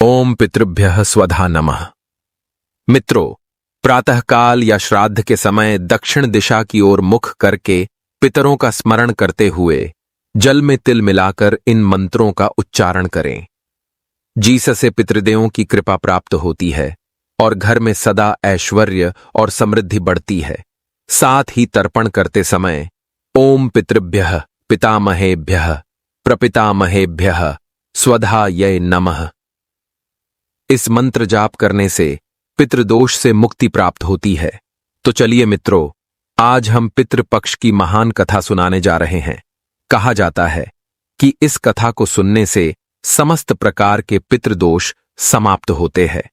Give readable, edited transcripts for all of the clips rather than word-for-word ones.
ओम पितृभ्यः स्वधा नमः। मित्रों, प्रातःकाल या श्राद्ध के समय दक्षिण दिशा की ओर मुख करके पितरों का स्मरण करते हुए जल में तिल मिलाकर इन मंत्रों का उच्चारण करें। जीससे पितृदेवों की कृपा प्राप्त होती है और घर में सदा ऐश्वर्य और समृद्धि बढ़ती है। साथ ही तर्पण करते समय ओम पितृभ्यः पितामहेभ्यः प्रपितामहेभ्यः स्वधायै नमः इस मंत्र जाप करने से पितृदोष से मुक्ति प्राप्त होती है। तो चलिए मित्रों, आज हम पितृपक्ष की महान कथा सुनाने जा रहे हैं। कहा जाता है कि इस कथा को सुनने से समस्त प्रकार के पितृदोष समाप्त होते हैं।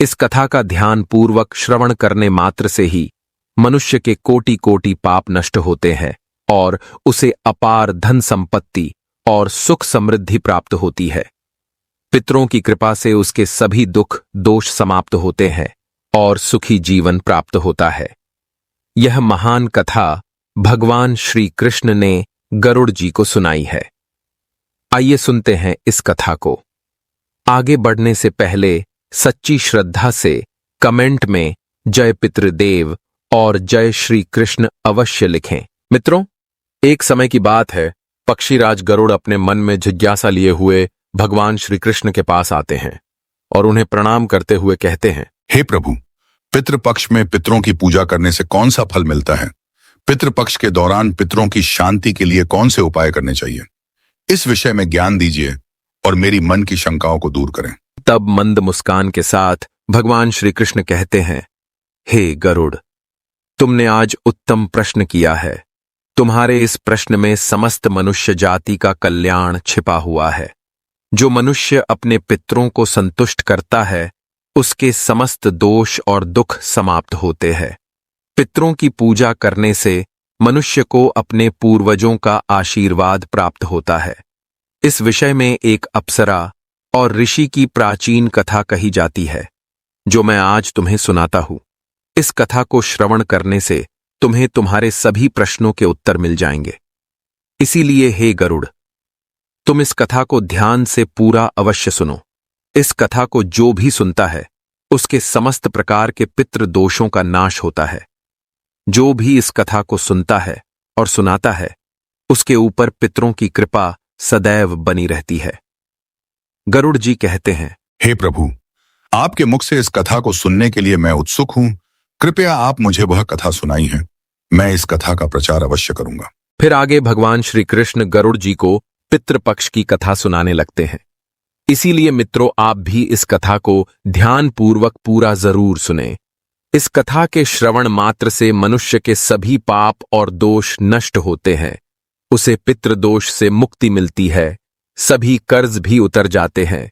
इस कथा का ध्यान पूर्वक श्रवण करने मात्र से ही मनुष्य के कोटि कोटि पाप नष्ट होते हैं और उसे अपार धन संपत्ति और सुख समृद्धि प्राप्त होती है। पितरों की कृपा से उसके सभी दुख दोष समाप्त होते हैं और सुखी जीवन प्राप्त होता है। यह महान कथा भगवान श्री कृष्ण ने गरुड़ जी को सुनाई है। आइए सुनते हैं इस कथा को। आगे बढ़ने से पहले सच्ची श्रद्धा से कमेंट में जय पितृदेव और जय श्री कृष्ण अवश्य लिखें। मित्रों, एक समय की बात है, पक्षीराज गरुड़ अपने मन में जिज्ञासा लिए हुए भगवान श्री कृष्ण के पास आते हैं और उन्हें प्रणाम करते हुए कहते हैं, हे प्रभु, पितृपक्ष में पितरों की पूजा करने से कौन सा फल मिलता है? पितृपक्ष के दौरान पितरों की शांति के लिए कौन से उपाय करने चाहिए? इस विषय में ज्ञान दीजिए और मेरी मन की शंकाओं को दूर करें। तब मंद मुस्कान के साथ भगवान श्री कृष्ण कहते हैं, हे गरुड़, तुमने आज उत्तम प्रश्न किया है। तुम्हारे इस प्रश्न में समस्त मनुष्य जाति का कल्याण छिपा हुआ है। जो मनुष्य अपने पितरों को संतुष्ट करता है, उसके समस्त दोष और दुख समाप्त होते हैं। पितरों की पूजा करने से मनुष्य को अपने पूर्वजों का आशीर्वाद प्राप्त होता है। इस विषय में एक अप्सरा और ऋषि की प्राचीन कथा कही जाती है, जो मैं आज तुम्हें सुनाता हूं। इस कथा को श्रवण करने से तुम्हें तुम्हारे सभी प्रश्नों के उत्तर मिल जाएंगे। इसीलिए हे गरुड़, तुम इस कथा को ध्यान से पूरा अवश्य सुनो। इस कथा को जो भी सुनता है, उसके समस्त प्रकार के पितृ दोषों का नाश होता है। जो भी इस कथा को सुनता है और सुनाता है, उसके ऊपर पितरों की कृपा सदैव बनी रहती है। गरुड़ जी कहते हैं, हे प्रभु, आपके मुख से इस कथा को सुनने के लिए मैं उत्सुक हूं। कृपया आप मुझे वह कथा सुनाई है। मैं इस कथा का प्रचार अवश्य करूंगा। फिर आगे भगवान श्री कृष्ण गरुड़ जी को पितृपक्ष की कथा सुनाने लगते हैं। इसीलिए मित्रों, आप भी इस कथा को ध्यानपूर्वक पूरा जरूर सुने। इस कथा के श्रवण मात्र से मनुष्य के सभी पाप और दोष नष्ट होते हैं। उसे पितृदोष से मुक्ति मिलती है। सभी कर्ज भी उतर जाते हैं।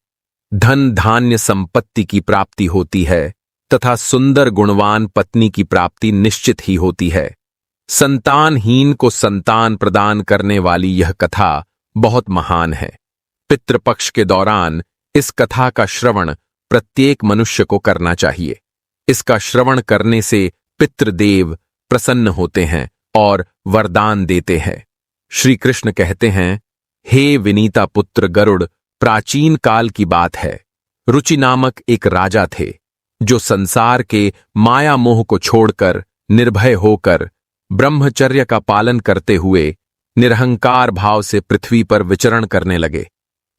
धन धान्य संपत्ति की प्राप्ति होती है तथा सुंदर गुणवान पत्नी की प्राप्ति निश्चित ही होती है। संतानहीन को संतान प्रदान करने वाली यह कथा बहुत महान है। पितृपक्ष के दौरान इस कथा का श्रवण प्रत्येक मनुष्य को करना चाहिए। इसका श्रवण करने से पितृदेव प्रसन्न होते हैं और वरदान देते हैं। श्री कृष्ण कहते हैं, हे विनीता पुत्र गरुड़, प्राचीन काल की बात है। रुचि नामक एक राजा थे, जो संसार के माया मोह को छोड़कर निर्भय होकर ब्रह्मचर्य का पालन करते हुए निरहंकार भाव से पृथ्वी पर विचरण करने लगे।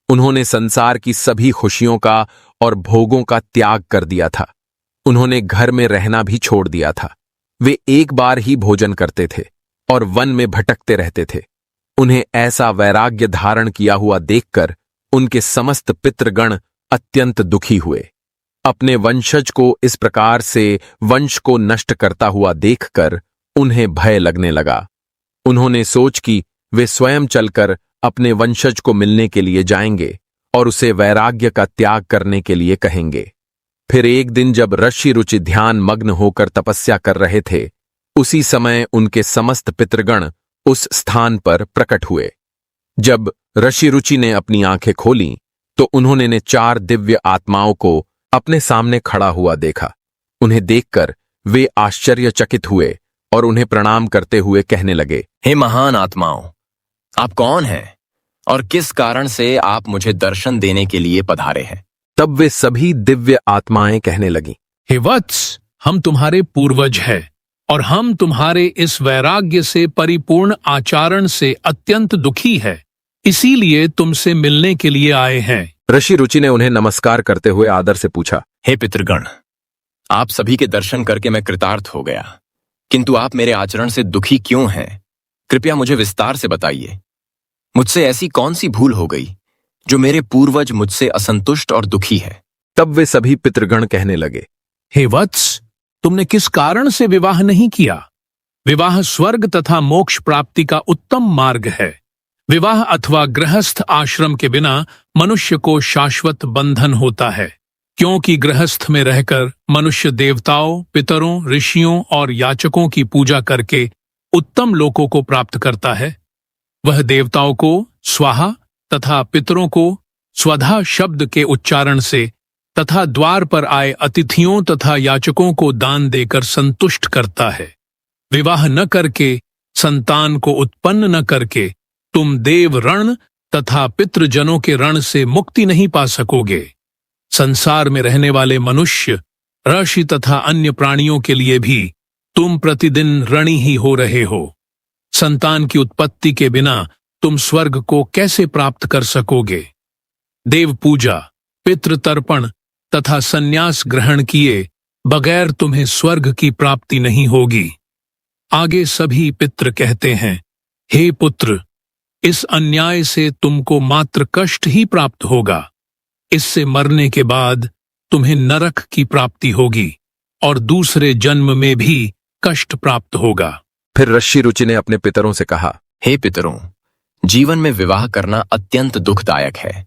उन्होंने संसार की सभी खुशियों का और भोगों का त्याग कर दिया था। उन्होंने घर में रहना भी छोड़ दिया था। वे एक बार ही भोजन करते थे और वन में भटकते रहते थे। उन्हें ऐसा वैराग्य धारण किया हुआ देखकर उनके समस्त पितृगण अत्यंत दुखी हुए। अपने वंशज को इस प्रकार से वंश को नष्ट करता हुआ देखकर उन्हें भय लगने लगा। उन्होंने सोच कि वे स्वयं चलकर अपने वंशज को मिलने के लिए जाएंगे और उसे वैराग्य का त्याग करने के लिए कहेंगे। फिर एक दिन जब ऋषि रुचि ध्यान मग्न होकर तपस्या कर रहे थे, उसी समय उनके समस्त पितृगण उस स्थान पर प्रकट हुए। जब ऋषि रुचि ने अपनी आंखें खोलीं, तो उन्होंने ने 4 दिव्य आत्माओं को अपने सामने खड़ा हुआ देखा। उन्हें देखकर वे आश्चर्यचकित हुए और उन्हें प्रणाम करते हुए कहने लगे, हे महान आत्माओं, आप कौन हैं और किस कारण से आप मुझे दर्शन देने के लिए पधारे हैं? तब वे सभी दिव्य आत्माएं कहने लगीं, हे वत्स, हम तुम्हारे पूर्वज हैं और हम तुम्हारे इस वैराग्य से परिपूर्ण आचरण से अत्यंत दुखी है, इसीलिए तुमसे मिलने के लिए आए हैं। ऋषि रुचि ने उन्हें नमस्कार करते हुए आदर से पूछा, हे पितृगण, आप सभी के दर्शन करके मैं कृतार्थ हो गया, किंतु आप मेरे आचरण से दुखी क्यों हैं? कृपया मुझे विस्तार से बताइए। मुझसे ऐसी कौन सी भूल हो गई जो मेरे पूर्वज मुझसे असंतुष्ट और दुखी है? तब वे सभी पितृगण कहने लगे, हे वत्स, तुमने किस कारण से विवाह नहीं किया? विवाह स्वर्ग तथा मोक्ष प्राप्ति का उत्तम मार्ग है। विवाह अथवा गृहस्थ आश्रम के बिना मनुष्य को शाश्वत बंधन होता है, क्योंकि गृहस्थ में रहकर मनुष्य देवताओं, पितरों, ऋषियों और याचकों की पूजा करके उत्तम लोकों को प्राप्त करता है। वह देवताओं को स्वाहा तथा पितरों को स्वधा शब्द के उच्चारण से तथा द्वार पर आए अतिथियों तथा याचकों को दान देकर संतुष्ट करता है। विवाह न करके, संतान को उत्पन्न न करके तुम देव ऋण तथा पितृजनों के ऋण से मुक्ति नहीं पा सकोगे। संसार में रहने वाले मनुष्य, ऋषि तथा अन्य प्राणियों के लिए भी तुम प्रतिदिन ऋणी ही हो रहे हो। संतान की उत्पत्ति के बिना तुम स्वर्ग को कैसे प्राप्त कर सकोगे? देव पूजा, पितृतर्पण तथा संन्यास ग्रहण किए बगैर तुम्हें स्वर्ग की प्राप्ति नहीं होगी। आगे सभी पितृ कहते हैं, हे पुत्र, इस अन्याय से तुमको मात्र कष्ट ही प्राप्त होगा। इससे मरने के बाद तुम्हें नरक की प्राप्ति होगी और दूसरे जन्म में भी कष्ट प्राप्त होगा। फिर ऋषि रुचि ने अपने पितरों से कहा, हे पितरों, जीवन में विवाह करना अत्यंत दुखदायक है।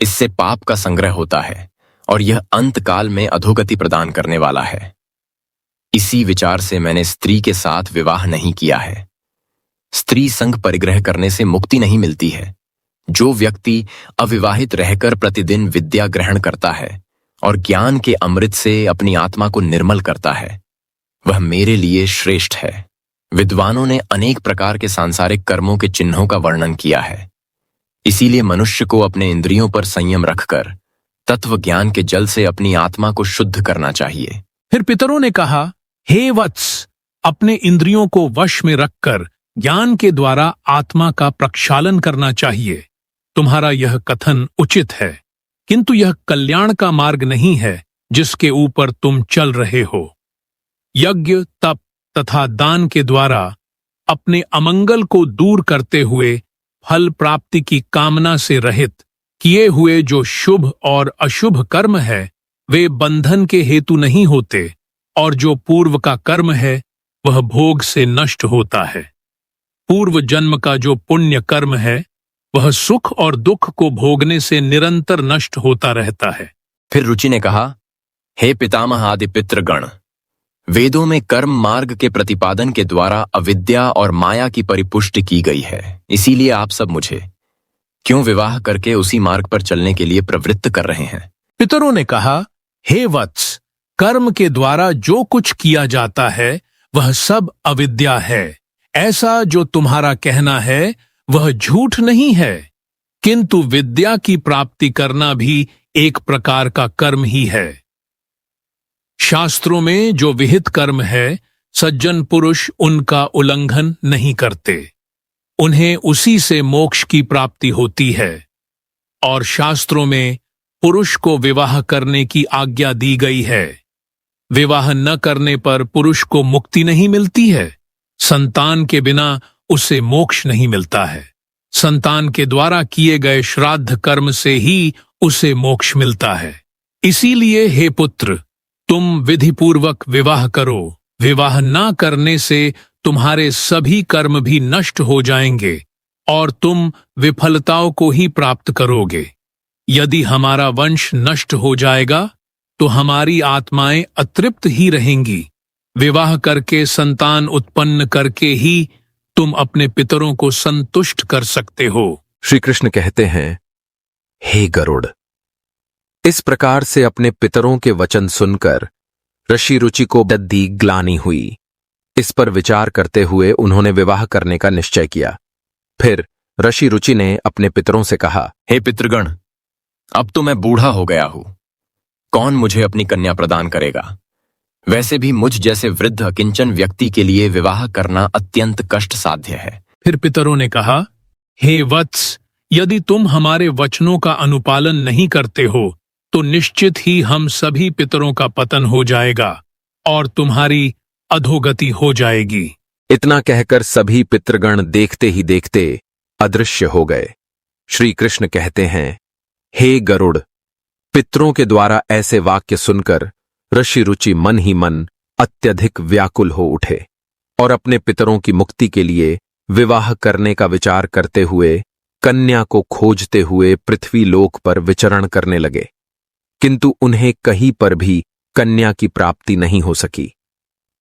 इससे पाप का संग्रह होता है और यह अंतकाल में अधोगति प्रदान करने वाला है। इसी विचार से मैंने स्त्री के साथ विवाह नहीं किया है। स्त्री संग परिग्रह करने से मुक्ति नहीं मिलती है। जो व्यक्ति अविवाहित रहकर प्रतिदिन विद्या ग्रहण करता है और ज्ञान के अमृत से अपनी आत्मा को निर्मल करता है, वह मेरे लिए श्रेष्ठ है। विद्वानों ने अनेक प्रकार के सांसारिक कर्मों के चिन्हों का वर्णन किया है। इसीलिए मनुष्य को अपने इंद्रियों पर संयम रखकर तत्व ज्ञान के जल से अपनी आत्मा को शुद्ध करना चाहिए। फिर पितरों ने कहा, हे वत्स, अपने इंद्रियों को वश में रखकर ज्ञान के द्वारा आत्मा का प्रक्षालन करना चाहिए। तुम्हारा यह कथन उचित है, किंतु यह कल्याण का मार्ग नहीं है जिसके ऊपर तुम चल रहे हो। यज्ञ, तप तथा दान के द्वारा अपने अमंगल को दूर करते हुए फल प्राप्ति की कामना से रहित किए हुए जो शुभ और अशुभ कर्म है, वे बंधन के हेतु नहीं होते, और जो पूर्व का कर्म है वह भोग से नष्ट होता है। पूर्व जन्म का जो पुण्य कर्म है वह सुख और दुख को भोगने से निरंतर नष्ट होता रहता है। फिर रुचि ने कहा, हे पितामह आदि पितृगण, वेदों में कर्म मार्ग के प्रतिपादन के द्वारा अविद्या और माया की परिपुष्टि की गई है। इसीलिए आप सब मुझे क्यों विवाह करके उसी मार्ग पर चलने के लिए प्रवृत्त कर रहे हैं? पितरों ने कहा, हे वत्स, कर्म के द्वारा जो कुछ किया जाता है वह सब अविद्या है। ऐसा जो तुम्हारा कहना है वह झूठ नहीं है, किंतु विद्या की प्राप्ति करना भी एक प्रकार का कर्म ही है। शास्त्रों में जो विहित कर्म है, सज्जन पुरुष उनका उल्लंघन नहीं करते। उन्हें उसी से मोक्ष की प्राप्ति होती है। और शास्त्रों में पुरुष को विवाह करने की आज्ञा दी गई है। विवाह न करने पर पुरुष को मुक्ति नहीं मिलती है। संतान के बिना उसे मोक्ष नहीं मिलता है। संतान के द्वारा किए गए श्राद्ध कर्म से ही उसे मोक्ष मिलता है। इसीलिए हे पुत्र, तुम विधिपूर्वक विवाह करो। विवाह न करने से तुम्हारे सभी कर्म भी नष्ट हो जाएंगे और तुम विफलताओं को ही प्राप्त करोगे। यदि हमारा वंश नष्ट हो जाएगा तो हमारी आत्माएं अतृप्त ही रहेंगी। विवाह करके संतान उत्पन्न करके ही तुम अपने पितरों को संतुष्ट कर सकते हो। श्री कृष्ण कहते हैं, हे गरुड़, इस प्रकार से अपने पितरों के वचन सुनकर ऋषि रुचि को दद्दी ग्लानि हुई। इस पर विचार करते हुए उन्होंने विवाह करने का निश्चय किया। फिर ऋषि रुचि ने अपने पितरों से कहा, हे पितृगण, अब तो मैं बूढ़ा हो गया हूं कौन मुझे अपनी कन्या प्रदान करेगा? वैसे भी मुझ जैसे वृद्ध अकिंचन व्यक्ति के लिए विवाह करना अत्यंत कष्ट साध्य है। फिर पितरों ने कहा, हे वत्स, यदि तुम हमारे वचनों का अनुपालन नहीं करते हो तो निश्चित ही हम सभी पितरों का पतन हो जाएगा और तुम्हारी अधोगति हो जाएगी। इतना कहकर सभी पितृगण देखते ही देखते अदृश्य हो गए। श्री कृष्ण कहते हैं, हे गरुड़, पितरों के द्वारा ऐसे वाक्य सुनकर ऋषि रुचि मन ही मन अत्यधिक व्याकुल हो उठे और अपने पितरों की मुक्ति के लिए विवाह करने का विचार करते हुए कन्या को खोजते हुए पृथ्वी लोक पर विचरण करने लगे, किंतु उन्हें कहीं पर भी कन्या की प्राप्ति नहीं हो सकी।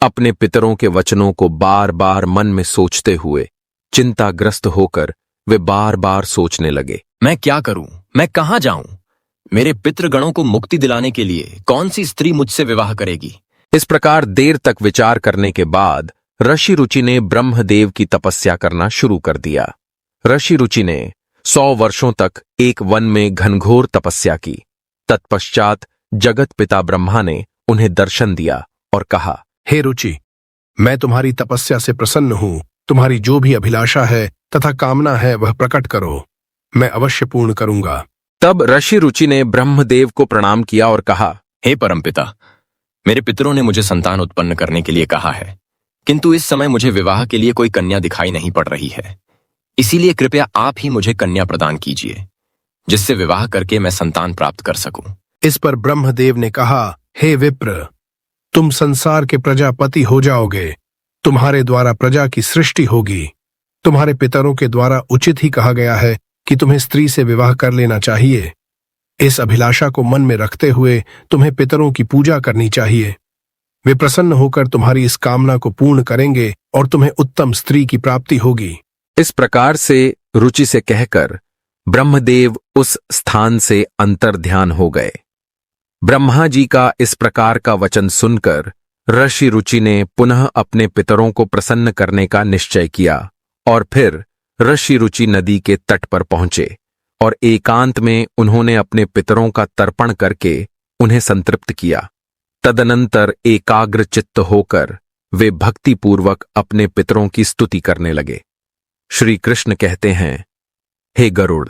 अपने पितरों के वचनों को बार बार मन में सोचते हुए चिंताग्रस्त होकर वे बार बार सोचने लगे, मैं क्या करूं? मैं कहां जाऊं? मेरे पितृगणों को मुक्ति दिलाने के लिए कौन सी स्त्री मुझसे विवाह करेगी? इस प्रकार देर तक विचार करने के बाद ऋषि रुचि ने ब्रह्मदेव की तपस्या करना शुरू कर दिया। ऋषि रुचि ने 100 वर्षों तक एक वन में घनघोर तपस्या की। तत्पश्चात जगत पिता ब्रह्मा ने उन्हें दर्शन दिया और कहा, हे रुचि, मैं तुम्हारी तपस्या से प्रसन्न हूँ। तुम्हारी जो भी अभिलाषा है तथा कामना है वह प्रकट करो, मैं अवश्य पूर्ण करूंगा। तब ऋषि रुचि ने ब्रह्मदेव को प्रणाम किया और कहा, हे परमपिता, मेरे पितरों ने मुझे संतान उत्पन्न करने के लिए कहा है, किंतु इस समय मुझे विवाह के लिए कोई कन्या दिखाई नहीं पड़ रही है। इसीलिए कृपया आप ही मुझे कन्या प्रदान कीजिए, जिससे विवाह करके मैं संतान प्राप्त कर सकूं। इस पर ब्रह्मदेव ने कहा, हे विप्र, तुम संसार के प्रजापति हो जाओगे। तुम्हारे द्वारा प्रजा की सृष्टि होगी। तुम्हारे पितरों के द्वारा उचित ही कहा गया है कि तुम्हें स्त्री से विवाह कर लेना चाहिए। इस अभिलाषा को मन में रखते हुए तुम्हें पितरों की पूजा करनी चाहिए। वे प्रसन्न होकर तुम्हारी इस कामना को पूर्ण करेंगे और तुम्हें उत्तम स्त्री की प्राप्ति होगी। इस प्रकार से रुचि से कहकर ब्रह्मदेव उस स्थान से अंतर्ध्यान हो गए। ब्रह्मा जी का इस प्रकार का वचन सुनकर ऋषि रुचि ने पुनः अपने पितरों को प्रसन्न करने का निश्चय किया और फिर ऋषि रुचि नदी के तट पर पहुंचे और एकांत में उन्होंने अपने पितरों का तर्पण करके उन्हें संतृप्त किया। तदनंतर एकाग्र चित्त होकर वे भक्तिपूर्वक अपने पितरों की स्तुति करने लगे। श्री कृष्ण कहते हैं, हे गरुड़,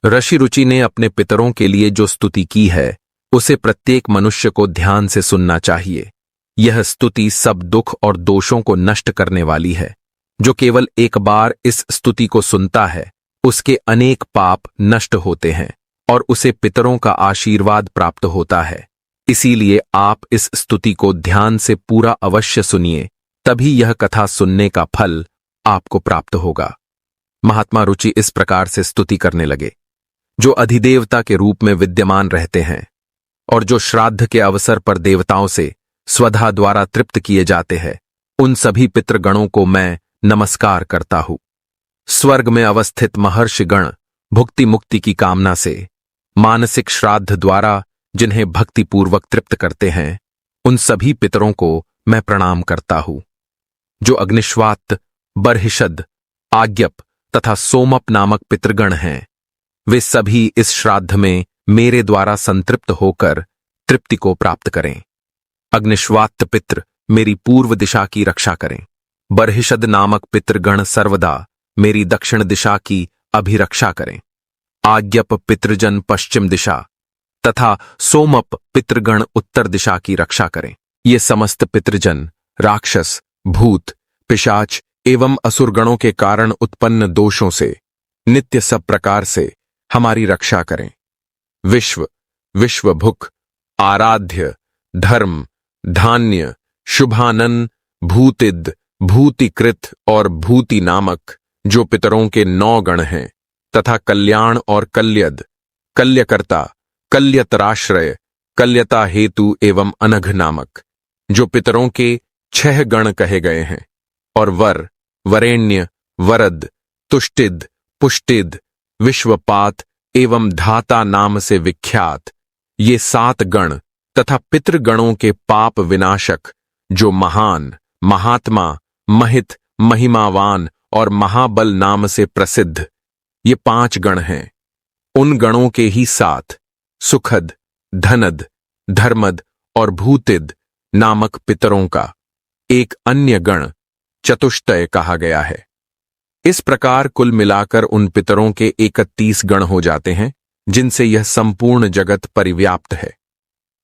ऋषि रुचि ने अपने पितरों के लिए जो स्तुति की है उसे प्रत्येक मनुष्य को ध्यान से सुनना चाहिए। यह स्तुति सब दुख और दोषों को नष्ट करने वाली है। जो केवल एक बार इस स्तुति को सुनता है उसके अनेक पाप नष्ट होते हैं और उसे पितरों का आशीर्वाद प्राप्त होता है। इसीलिए आप इस स्तुति को ध्यान से पूरा अवश्य सुनिए, तभी यह कथा सुनने का फल आपको प्राप्त होगा। महात्मा रुचि इस प्रकार से स्तुति करने लगे। जो अधिदेवता के रूप में विद्यमान रहते हैं और जो श्राद्ध के अवसर पर देवताओं से स्वधा द्वारा तृप्त किए जाते हैं, उन सभी पितृगणों को मैं नमस्कार करता हूं। स्वर्ग में अवस्थित महर्षि गण भुक्ति मुक्ति की कामना से मानसिक श्राद्ध द्वारा जिन्हें भक्तिपूर्वक तृप्त करते हैं, उन सभी पितरों को मैं प्रणाम करता हूं। जो अग्निश्वात, बर्हिषद, आज्ञप तथा सोमप नामक पितृगण हैं, वे सभी इस श्राद्ध में मेरे द्वारा संतृप्त होकर तृप्ति को प्राप्त करें। अग्निश्वात पितृ मेरी पूर्व दिशा की रक्षा करें। बर्हिषद नामक पितृगण सर्वदा मेरी दक्षिण दिशा की अभिरक्षा करें। आज्ञप पितृजन पश्चिम दिशा तथा सोमप पितृगण उत्तर दिशा की रक्षा करें। ये समस्त पितृजन राक्षस, भूत, पिशाच एवं असुरगणों के कारण उत्पन्न दोषों से नित्य सब प्रकार से हमारी रक्षा करें। विश्व, विश्वभुक, आराध्य, धर्म, धान्य, शुभानन, भूतिद, भूतिकृत और भूति नामक जो पितरों के 9 गण हैं, तथा कल्याण और कल्यद, कल्यकर्ता, कल्यतराश्रय, कल्यता हेतु एवं अनघ नामक जो पितरों के 6 गण कहे गए हैं, और वर, वरेण्य, वरद, तुष्टिद, पुष्टिद, विश्वपात एवं धाता नाम से विख्यात ये 7 गण तथा पितृगणों के पाप विनाशक जो महान, महात्मा, महित, महिमावान और महाबल नाम से प्रसिद्ध ये 5 गण हैं। उन गणों के ही साथ सुखद, धनद, धर्मद और भूतिद नामक पितरों का एक अन्य गण चतुष्टय कहा गया है। इस प्रकार कुल मिलाकर उन पितरों के 31 गण हो जाते हैं, जिनसे यह संपूर्ण जगत परिव्याप्त है।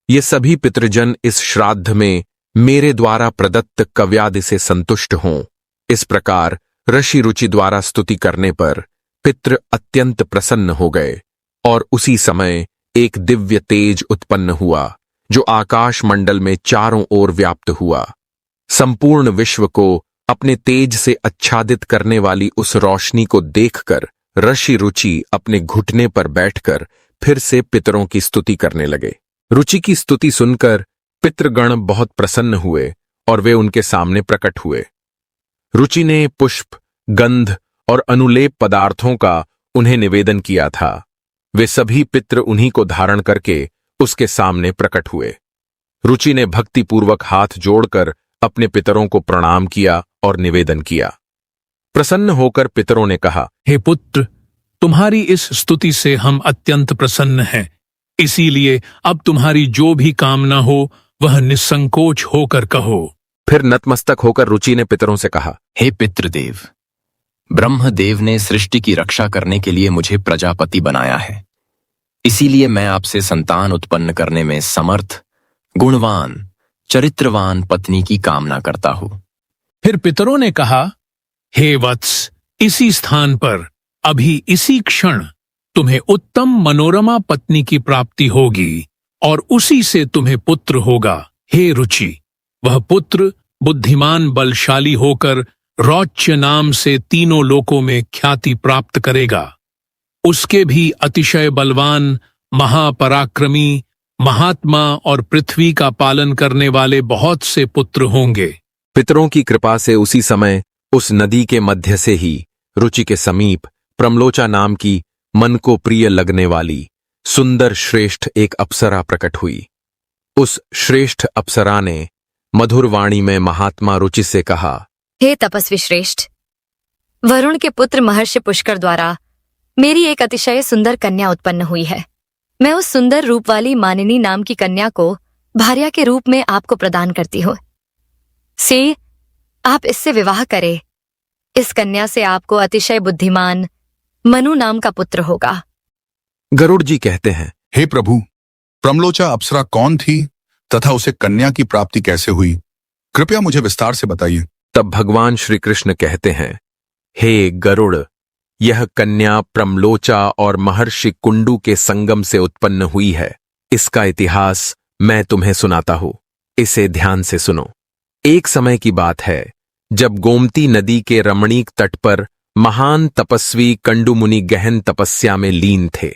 ये सभी पितृजन इस श्राद्ध में मेरे द्वारा प्रदत्त कव्यादि से संतुष्ट हों। इस प्रकार ऋषि रुचि द्वारा स्तुति करने पर पितृ अत्यंत प्रसन्न हो गए और उसी समय एक दिव्य तेज उत्पन्न हुआ जो आकाश मंडल में चारों ओर व्याप्त हुआ। संपूर्ण विश्व को अपने तेज से आच्छादित करने वाली उस रोशनी को देखकर ऋषि रुचि अपने घुटने पर बैठकर फिर से पितरों की स्तुति करने लगे। रुचि की स्तुति सुनकर पितृगण बहुत प्रसन्न हुए और वे उनके सामने प्रकट हुए। रुचि ने पुष्प, गंध और अनुलेप पदार्थों का उन्हें निवेदन किया था। वे सभी पितृ उन्हीं को धारण करके उसके सामने प्रकट हुए। रुचि ने भक्तिपूर्वक हाथ जोड़कर अपने पितरों को प्रणाम किया और निवेदन किया। प्रसन्न होकर पितरों ने कहा, हे पुत्र, तुम्हारी इस स्तुति से हम अत्यंत प्रसन्न हैं। इसीलिए अब तुम्हारी जो भी कामना हो वह निसंकोच होकर कहो। फिर नतमस्तक होकर रुचि ने पितरों से कहा, हे पितृदेव, ब्रह्मदेव ने सृष्टि की रक्षा करने के लिए मुझे प्रजापति बनाया है। इसीलिए मैं आपसे संतान उत्पन्न करने में समर्थ, गुणवान, चरित्रवान पत्नी की कामना करता हूं। फिर पितरों ने कहा, हे वत्स, इसी स्थान पर अभी इसी क्षण तुम्हें उत्तम मनोरमा पत्नी की प्राप्ति होगी और उसी से तुम्हें पुत्र होगा। हे रुचि, वह पुत्र बुद्धिमान बलशाली होकर रौच्य नाम से तीनों लोकों में ख्याति प्राप्त करेगा। उसके भी अतिशय बलवान, महापराक्रमी, महात्मा और पृथ्वी का पालन करने वाले बहुत से पुत्र होंगे। पितरों की कृपा से उसी समय उस नदी के मध्य से ही रुचि के समीप प्रमलोचा नाम की मन को प्रिय लगने वाली सुंदर श्रेष्ठ एक अप्सरा प्रकट हुई। उस श्रेष्ठ अप्सरा ने मधुर वाणी में महात्मा रुचि से कहा, हे तपस्वी श्रेष्ठ, वरुण के पुत्र महर्षि पुष्कर द्वारा मेरी एक अतिशय सुंदर कन्या उत्पन्न हुई है। मैं उस सुंदर रूप वाली मानिनी नाम की कन्या को भार्या के रूप में आपको प्रदान करती हूँ। से आप इससे विवाह करें। इस कन्या से आपको अतिशय बुद्धिमान मनु नाम का पुत्र होगा। गरुड़ जी कहते हैं, हे प्रभु, प्रमलोचा अप्सरा कौन थी तथा उसे कन्या की प्राप्ति कैसे हुई? कृपया मुझे विस्तार से बताइए। तब भगवान श्री कृष्ण कहते हैं, हे गरुड़, यह कन्या प्रमलोचा और महर्षि कुंडू के संगम से उत्पन्न हुई है। इसका इतिहास मैं तुम्हें सुनाता हूं, इसे ध्यान से सुनो। एक समय की बात है जब गोमती नदी के रमणीक तट पर महान तपस्वी कंडू मुनि गहन तपस्या में लीन थे।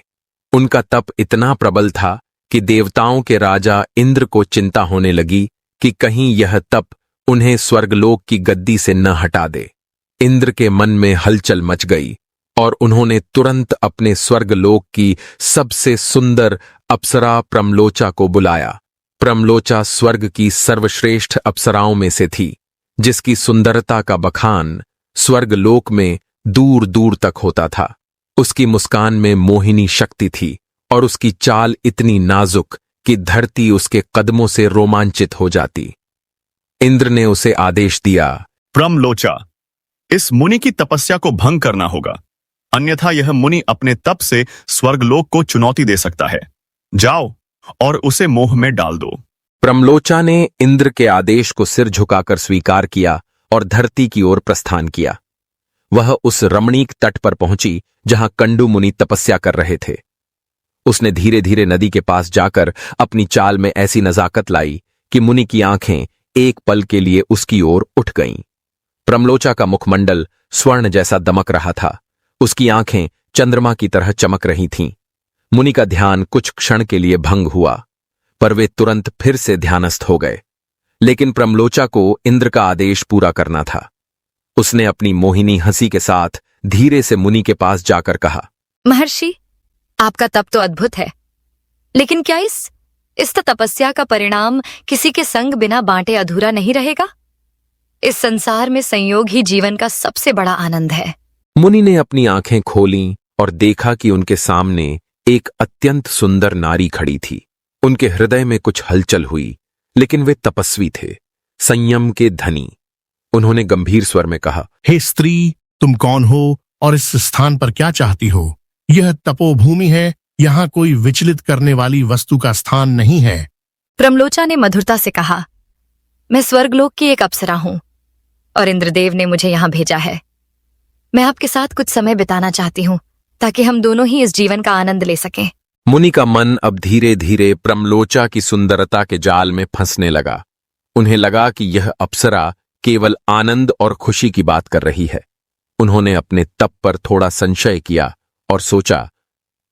उनका तप इतना प्रबल था कि देवताओं के राजा इंद्र को चिंता होने लगी कि कहीं यह तप उन्हें स्वर्गलोक की गद्दी से न हटा दे। इंद्र के मन में हलचल मच गई और उन्होंने तुरंत अपने स्वर्गलोक की सबसे सुंदर अप्सरा प्रमलोचा को बुलाया। प्रमलोचा स्वर्ग की सर्वश्रेष्ठ अप्सराओं में से थी, जिसकी सुंदरता का बखान स्वर्गलोक में दूर दूर तक होता था। उसकी मुस्कान में मोहिनी शक्ति थी और उसकी चाल इतनी नाजुक कि धरती उसके कदमों से रोमांचित हो जाती। इंद्र ने उसे आदेश दिया, प्रमलोचा, इस मुनि की तपस्या को भंग करना होगा, अन्यथा यह मुनि अपने तप से स्वर्गलोक को चुनौती दे सकता है। जाओ और उसे मोह में डाल दो। प्रमलोचा ने इंद्र के आदेश को सिर झुकाकर स्वीकार किया और धरती की ओर प्रस्थान किया। वह उस रमणीक तट पर पहुंची जहां कंडू मुनि तपस्या कर रहे थे। उसने धीरे धीरे नदी के पास जाकर अपनी चाल में ऐसी नजाकत लाई कि मुनि की आंखें एक पल के लिए उसकी ओर उठ गईं। प्रमलोचा का मुखमंडल स्वर्ण जैसा दमक रहा था। उसकी आंखें चंद्रमा की तरह चमक रही थीं। मुनि का ध्यान कुछ क्षण के लिए भंग हुआ, पर वे तुरंत फिर से ध्यानस्थ हो गए। लेकिन प्रमलोचा को इंद्र का आदेश पूरा करना था। उसने अपनी मोहिनी हंसी के साथ धीरे से मुनि के पास जाकर कहा, महर्षि, आपका तप तो अद्भुत है, लेकिन क्या इस तपस्या का परिणाम किसी के संग बिना बांटे अधूरा नहीं रहेगा? इस संसार में संयोग ही जीवन का सबसे बड़ा आनंद है। मुनि ने अपनी आंखें खोलीं और देखा कि उनके सामने एक अत्यंत सुंदर नारी खड़ी थी। उनके हृदय में कुछ हलचल हुई, लेकिन वे तपस्वी थे, संयम के धनी। उन्होंने गंभीर स्वर में कहा, हे स्त्री, तुम कौन हो और इस स्थान पर क्या चाहती हो? यह तपोभूमि है, यहाँ कोई विचलित करने वाली वस्तु का स्थान नहीं है। प्रमलोचा ने मधुरता से कहा, मैं स्वर्गलोक की एक अप्सरा हूं और इंद्रदेव ने मुझे यहां भेजा है। मैं आपके साथ कुछ समय बिताना चाहती हूं ताकि हम दोनों ही इस जीवन का आनंद ले सकें। मुनि का मन अब धीरे धीरे प्रमलोचा की सुंदरता के जाल में फंसने लगा। उन्हें लगा कि यह अप्सरा केवल आनंद और खुशी की बात कर रही है। उन्होंने अपने तप पर थोड़ा संशय किया और सोचा,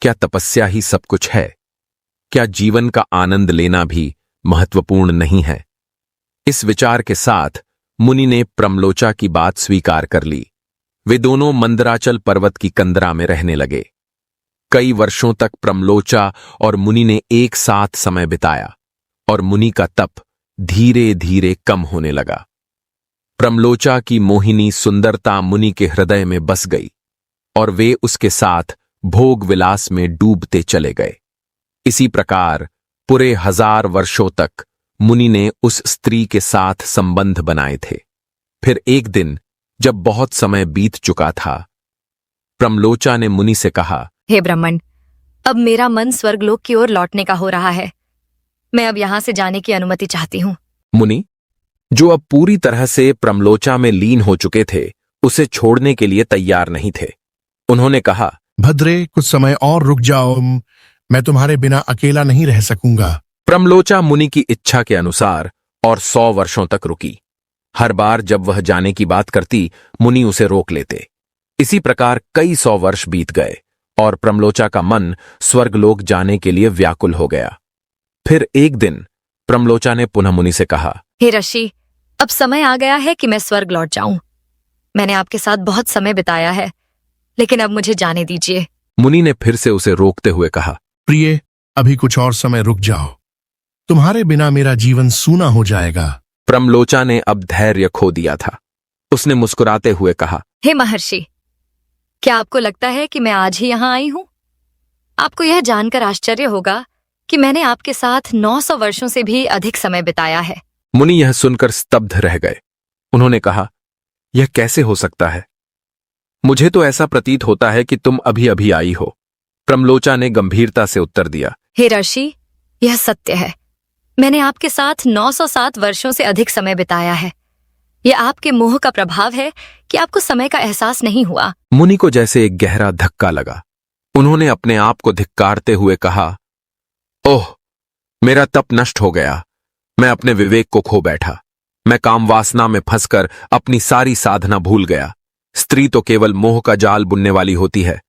क्या तपस्या ही सब कुछ है? क्या जीवन का आनंद लेना भी महत्वपूर्ण नहीं है? इस विचार के साथ मुनि ने प्रमलोचा की बात स्वीकार कर ली। वे दोनों मंदराचल पर्वत की कंदरा में रहने लगे। कई वर्षों तक प्रमलोचा और मुनि ने एक साथ समय बिताया और मुनि का तप धीरे धीरे कम होने लगा। प्रमलोचा की मोहिनी सुंदरता मुनि के हृदय में बस गई और वे उसके साथ भोग विलास में डूबते चले गए। इसी प्रकार पूरे 1000 वर्षों तक मुनि ने उस स्त्री के साथ संबंध बनाए थे। फिर एक दिन जब बहुत समय बीत चुका था, प्रमलोचा ने मुनि से कहा, हे ब्राह्मण, अब मेरा मन स्वर्गलोक की ओर लौटने का हो रहा है। मैं अब यहां से जाने की अनुमति चाहती हूं। मुनि, जो अब पूरी तरह से प्रमलोचा में लीन हो चुके थे, उसे छोड़ने के लिए तैयार नहीं थे। उन्होंने कहा, भद्रे, कुछ समय और रुक जाओ, मैं तुम्हारे बिना अकेला नहीं रह सकूंगा। प्रमलोचा मुनि की इच्छा के अनुसार और 100 वर्षों तक रुकी। हर बार जब वह जाने की बात करती, मुनि उसे रोक लेते। इसी प्रकार कई 100 वर्ष बीत गए और प्रमलोचा का मन स्वर्गलोक जाने के लिए व्याकुल हो गया। फिर एक दिन प्रमलोचा ने पुनः मुनि से कहा, हे ऋषि, अब समय आ गया है कि मैं स्वर्ग लौट जाऊं। मैंने आपके साथ बहुत समय बिताया है, लेकिन अब मुझे जाने दीजिए। मुनि ने फिर से उसे रोकते हुए कहा, प्रिय, अभी कुछ और समय रुक जाओ। तुम्हारे बिना मेरा जीवन सूना हो जाएगा। प्रमलोचा ने अब धैर्य खो दिया था। उसने मुस्कुराते हुए कहा, हे महर्षि, क्या आपको लगता है कि मैं आज ही यहां आई हूं? आपको यह जानकर आश्चर्य होगा कि मैंने आपके साथ 900 वर्षों से भी अधिक समय बिताया है। मुनि यह सुनकर स्तब्ध रह गए। उन्होंने कहा, यह कैसे हो सकता है? मुझे तो ऐसा प्रतीत होता है कि तुम अभी अभी आई हो। प्रमलोचा ने गंभीरता से उत्तर दिया, हे ऋषि, यह सत्य है। मैंने आपके साथ 907 वर्षों से अधिक समय बिताया है। यह आपके मोह का प्रभाव है कि आपको समय का एहसास नहीं हुआ। मुनि को जैसे एक गहरा धक्का लगा। उन्होंने अपने आप को धिक्कारते हुए कहा, ओह, मेरा तप नष्ट हो गया। मैं अपने विवेक को खो बैठा। मैं काम वासना में फंसकर अपनी सारी साधना भूल गया। स्त्री तो केवल मोह का जाल बुनने वाली होती है।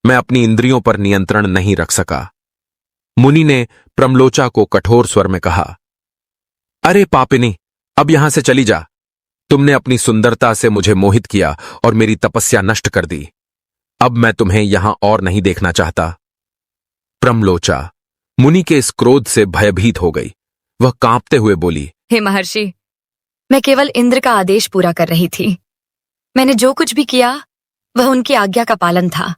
मैं अपनी इंद्रियों पर नियंत्रण नहीं रख सका। मुनि ने प्रमलोचा को कठोर स्वर में कहा, अरे पापिनी, अब यहां से चली जा। तुमने अपनी सुंदरता से मुझे मोहित किया और मेरी तपस्या नष्ट कर दी। अब मैं तुम्हें यहां और नहीं देखना चाहता। प्रमलोचा मुनि के इस क्रोध से भयभीत हो गई। वह कांपते हुए बोली, हे महर्षि, मैं केवल इंद्र का आदेश पूरा कर रही थी। मैंने जो कुछ भी किया वह उनकी आज्ञा का पालन था।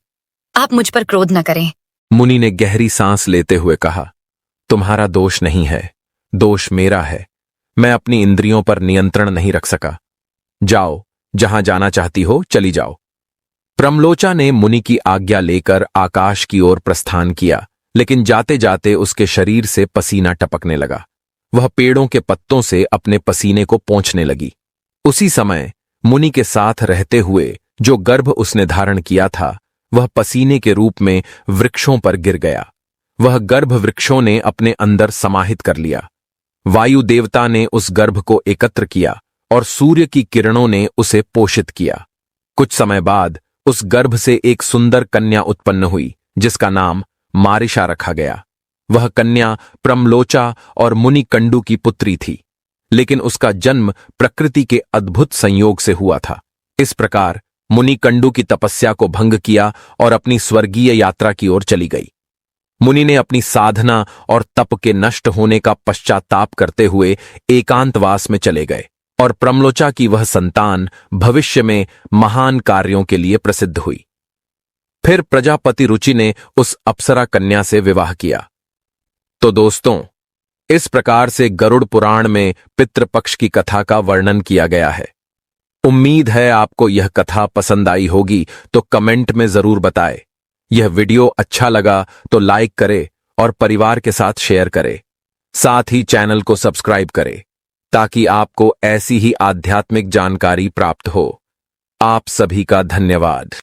आप मुझ पर क्रोध न करें। मुनि ने गहरी सांस लेते हुए कहा, तुम्हारा दोष नहीं है, दोष मेरा है। मैं अपनी इंद्रियों पर नियंत्रण नहीं रख सका। जाओ, जहां जाना चाहती हो चली जाओ। प्रमलोचा ने मुनि की आज्ञा लेकर आकाश की ओर प्रस्थान किया, लेकिन जाते जाते उसके शरीर से पसीना टपकने लगा। वह पेड़ों के पत्तों से अपने पसीने को पोंछने लगी। उसी समय मुनि के साथ रहते हुए जो गर्भ उसने धारण किया था, वह पसीने के रूप में वृक्षों पर गिर गया। वह गर्भ वृक्षों ने अपने अंदर समाहित कर लिया। वायु देवता ने उस गर्भ को एकत्र किया और सूर्य की किरणों ने उसे पोषित किया। कुछ समय बाद उस गर्भ से एक सुंदर कन्या उत्पन्न हुई, जिसका नाम मारिशा रखा गया। वह कन्या प्रमलोचा और मुनि कंडू की पुत्री थी, लेकिन उसका जन्म प्रकृति के अद्भुत संयोग से हुआ था। इस प्रकार मुनि कंडू की तपस्या को भंग किया और अपनी स्वर्गीय यात्रा की ओर चली गई। मुनि ने अपनी साधना और तप के नष्ट होने का पश्चाताप करते हुए एकांतवास में चले गए और प्रमलोचा की वह संतान भविष्य में महान कार्यों के लिए प्रसिद्ध हुई। फिर प्रजापति रुचि ने उस अप्सरा कन्या से विवाह किया। तो दोस्तों, इस प्रकार से गरुड़ पुराण में पितृपक्ष की कथा का वर्णन किया गया है। उम्मीद है आपको यह कथा पसंद आई होगी, तो कमेंट में जरूर बताएं। यह वीडियो अच्छा लगा तो लाइक करें और परिवार के साथ शेयर करें। साथ ही चैनल को सब्सक्राइब करें ताकि आपको ऐसी ही आध्यात्मिक जानकारी प्राप्त हो। आप सभी का धन्यवाद।